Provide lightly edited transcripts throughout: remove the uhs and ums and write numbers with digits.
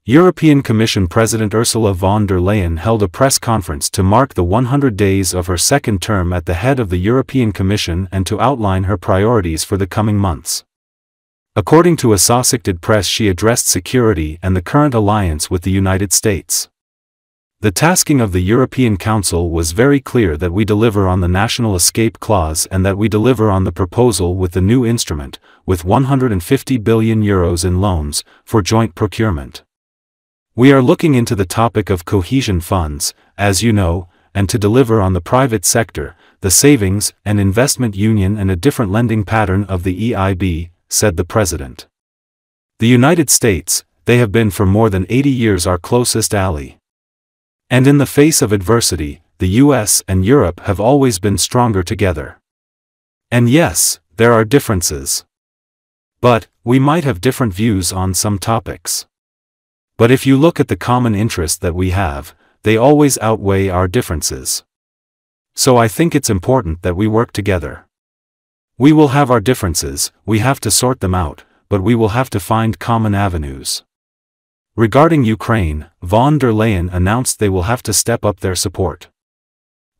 European Commission President Ursula von der Leyen held a press conference to mark the 100 days of her second term at the head of the European Commission and to outline her priorities for the coming months. According to Associated Press, she addressed security and the current alliance with the United States. The tasking of the European Council was very clear that we deliver on the National Escape Clause and that we deliver on the proposal with the new instrument, with €150 billion in loans, for joint procurement. We are looking into the topic of cohesion funds, as you know, and to deliver on the private sector, the savings and investment union and a different lending pattern of the EIB, said the President. The United States, they have been for more than 80 years our closest ally. And in the face of adversity, the US and Europe have always been stronger together. And yes, there are differences. But, we might have different views on some topics. But if you look at the common interest that we have, they always outweigh our differences. So I think it's important that we work together. We will have our differences, we have to sort them out, but we will have to find common avenues. Regarding Ukraine, von der Leyen announced they will have to step up their support.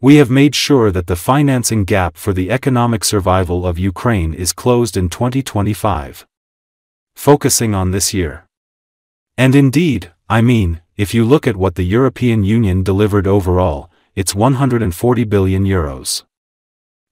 We have made sure that the financing gap for the economic survival of Ukraine is closed in 2025. Focusing on this year. And indeed, I mean, if you look at what the European Union delivered overall, it's €140 billion.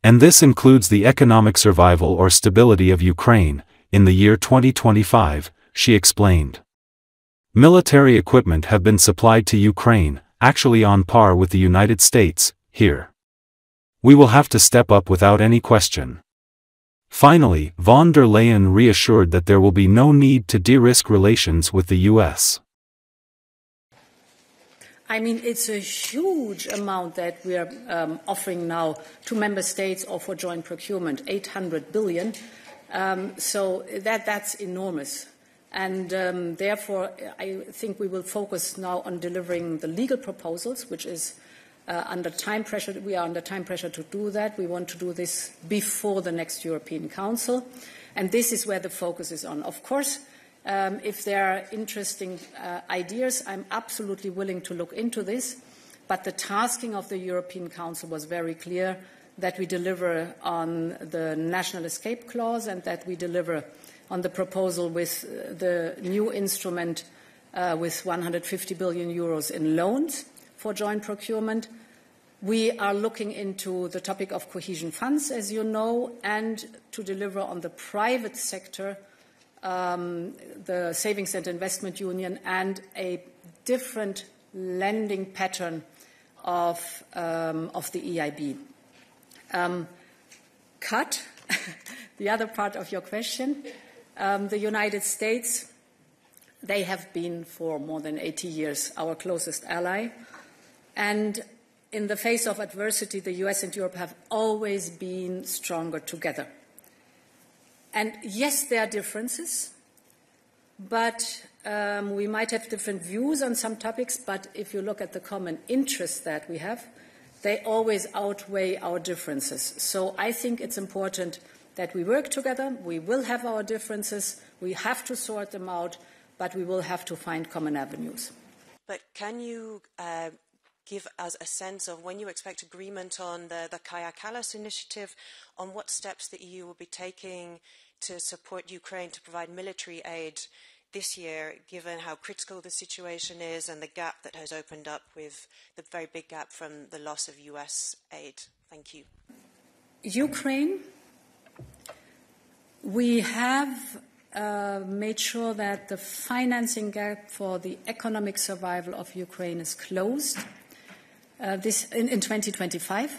And this includes the economic survival or stability of Ukraine, in the year 2025, she explained. Military equipment have been supplied to Ukraine, actually on par with the United States, here. We will have to step up without any question. Finally, von der Leyen reassured that there will be no need to de-risk relations with the US. I mean, it's a huge amount that we are offering now to member states or for joint procurement, 800 billion. So that's enormous. And therefore, I think we will focus now on delivering the legal proposals, which is under time pressure. We are under time pressure to do that. We want to do this before the next European Council. And this is where the focus is on. Of course, if there are interesting ideas, I'm absolutely willing to look into this. But the tasking of the European Council was very clear, that we deliver on the National Escape Clause and that we deliver on the proposal with the new instrument with 150 billion euros in loans for joint procurement. We are looking into the topic of cohesion funds, as you know, and to deliver on the private sector, the Savings and Investment Union, and a different lending pattern of the EIB. Cut, the other part of your question, the United States, they have been for more than 80 years our closest ally. And in the face of adversity, the US and Europe have always been stronger together. And yes, there are differences, but we might have different views on some topics, but if you look at the common interests that we have, they always outweigh our differences. So I think it's important that we work together. We will have our differences. We have to sort them out, but we will have to find common avenues. But can you give us a sense of when you expect agreement on the Kaja Kallas initiative, on what steps the EU will be taking to support Ukraine to provide military aid this year, given how critical the situation is and the gap that has opened up with the very big gap from the loss of US aid? Thank you. Ukraine, we have made sure that the financing gap for the economic survival of Ukraine is closed. This in 2025,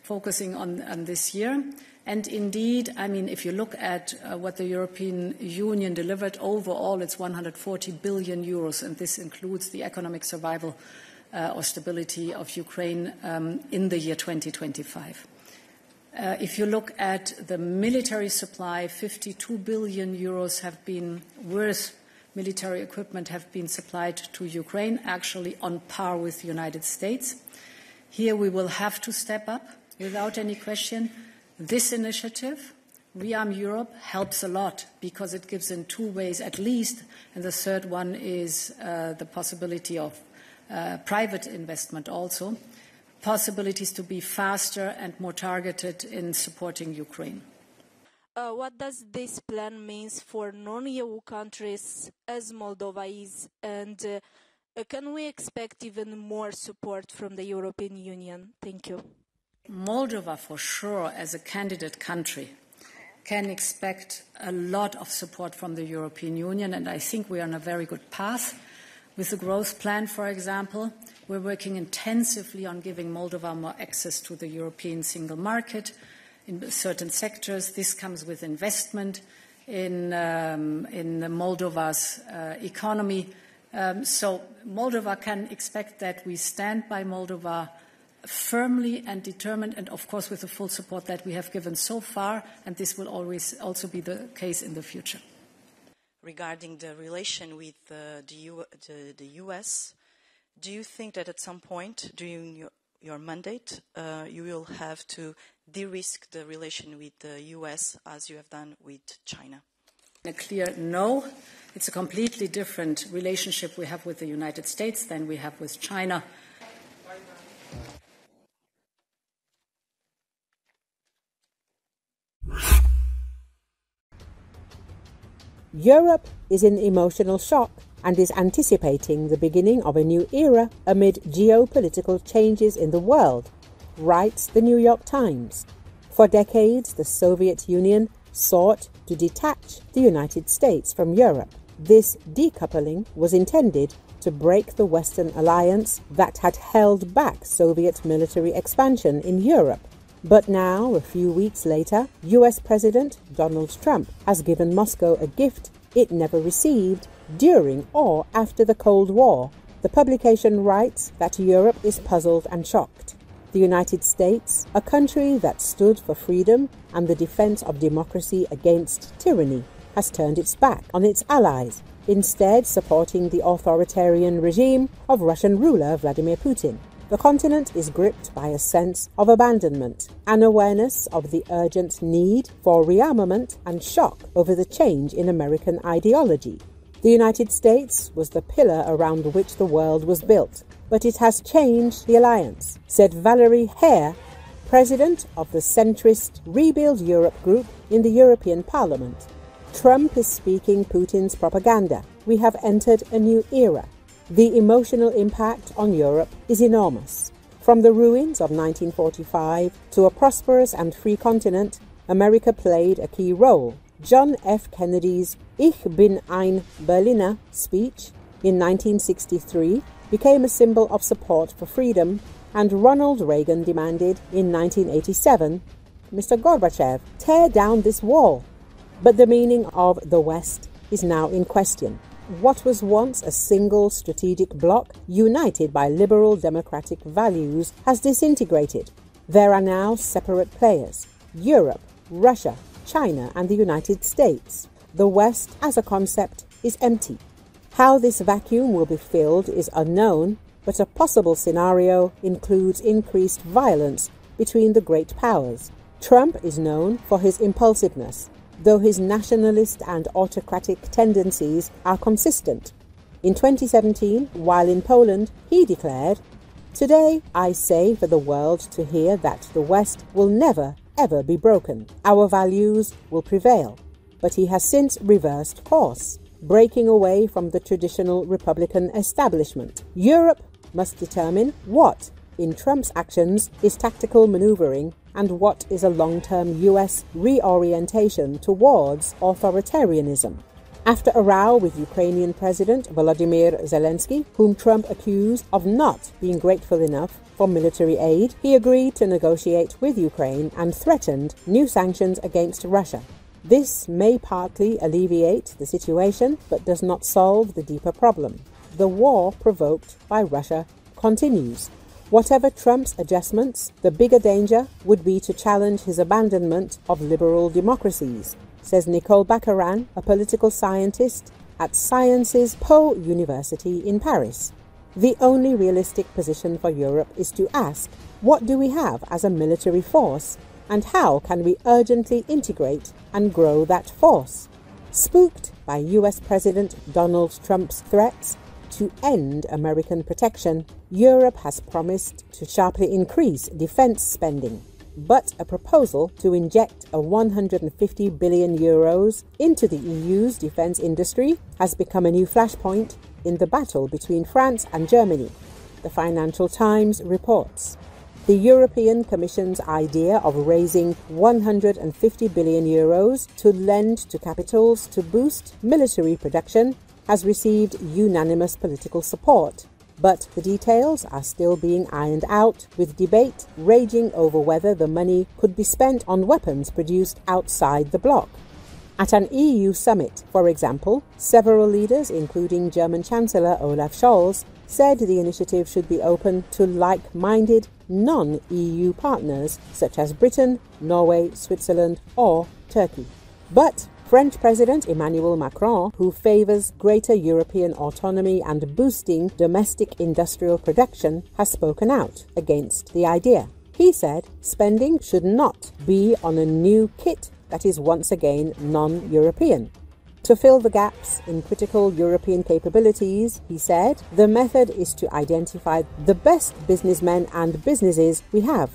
focusing on this year. And indeed, I mean, if you look at what the European Union delivered overall, it's 140 billion euros, and this includes the economic survival or stability of Ukraine in the year 2025. If you look at the military supply, 52 billion euros have been worth military equipment have been supplied to Ukraine, actually on par with the United States. Here we will have to step up, without any question. This initiative Rearm Europe helps a lot because it gives in two ways at least, and the third one is the possibility of private investment also, possibilities to be faster and more targeted in supporting Ukraine. What does this plan mean for non-EU countries as Moldova is, and can we expect even more support from the European Union? Thank you. Moldova, for sure, as a candidate country, can expect a lot of support from the European Union, and I think we are on a very good path. With the growth plan, for example, we're working intensively on giving Moldova more access to the European single market in certain sectors. This comes with investment in Moldova's economy. So Moldova can expect that we stand by Moldova firmly and determined, and of course with the full support that we have given so far, and this will always also be the case in the future. Regarding the relation with the US, do you think that at some point during your mandate you will have to de-risk the relation with the US as you have done with China? A clear no. It's a completely different relationship we have with the United States than we have with China. Europe is in emotional shock and is anticipating the beginning of a new era amid geopolitical changes in the world, writes the New York Times. For decades, the Soviet Union sought to detach the United States from Europe. This decoupling was intended to break the Western alliance that had held back Soviet military expansion in Europe. But now, a few weeks later, US President Donald Trump has given Moscow a gift it never received during or after the Cold War. The publication writes that Europe is puzzled and shocked. The United States, a country that stood for freedom and the defense of democracy against tyranny, has turned its back on its allies, instead supporting the authoritarian regime of Russian ruler Vladimir Putin. The continent is gripped by a sense of abandonment, an awareness of the urgent need for rearmament, and shock over the change in American ideology. The United States was the pillar around which the world was built, but it has changed the alliance, said Valerie Hare, president of the centrist Rebuild Europe group in the European Parliament. Trump is speaking Putin's propaganda. We have entered a new era. The emotional impact on Europe is enormous. From the ruins of 1945 to a prosperous and free continent, America played a key role. John F. Kennedy's Ich bin ein Berliner speech in 1963 became a symbol of support for freedom, and Ronald Reagan demanded in 1987, Mr. Gorbachev, tear down this wall. But the meaning of the West is now in question. What was once a single strategic bloc, united by liberal democratic values, has disintegrated. There are now separate players: Europe, Russia, China, and the United States. The West, as a concept, is empty. How this vacuum will be filled is unknown, but a possible scenario includes increased violence between the great powers. Trump is known for his impulsiveness, though his nationalist and autocratic tendencies are consistent. In 2017, while in Poland, he declared, "Today I say for the world to hear that the West will never, ever be broken. Our values will prevail." But he has since reversed course, breaking away from the traditional Republican establishment. Europe must determine what, in Trump's actions, is tactical maneuvering and what is a long-term US reorientation towards authoritarianism. After a row with Ukrainian President Volodymyr Zelenski, whom Trump accused of not being grateful enough for military aid, he agreed to negotiate with Ukraine and threatened new sanctions against Russia. This may partly alleviate the situation, but does not solve the deeper problem. The war provoked by Russia continues. Whatever Trump's adjustments, the bigger danger would be to challenge his abandonment of liberal democracies, says Nicole Baccarin, a political scientist at Sciences Po University in Paris. The only realistic position for Europe is to ask, what do we have as a military force And how can we urgently integrate and grow that force? Spooked by US President Donald Trump's threats to end American protection, Europe has promised to sharply increase defense spending. But a proposal to inject a 150 billion euros into the EU's defense industry has become a new flashpoint in the battle between France and Germany, the Financial Times reports. The European Commission's idea of raising 150 billion euros to lend to capitals to boost military production has received unanimous political support. But the details are still being ironed out, with debate raging over whether the money could be spent on weapons produced outside the bloc. At an EU summit, for example, several leaders, including German Chancellor Olaf Scholz, said the initiative should be open to like-minded non-EU partners such as Britain, Norway, Switzerland or Turkey. But French President Emmanuel Macron, who favours greater European autonomy and boosting domestic industrial production, has spoken out against the idea. He said spending should not be on a new kit that is once again non-European. To fill the gaps in critical European capabilities, he said, the method is to identify the best businessmen and businesses we have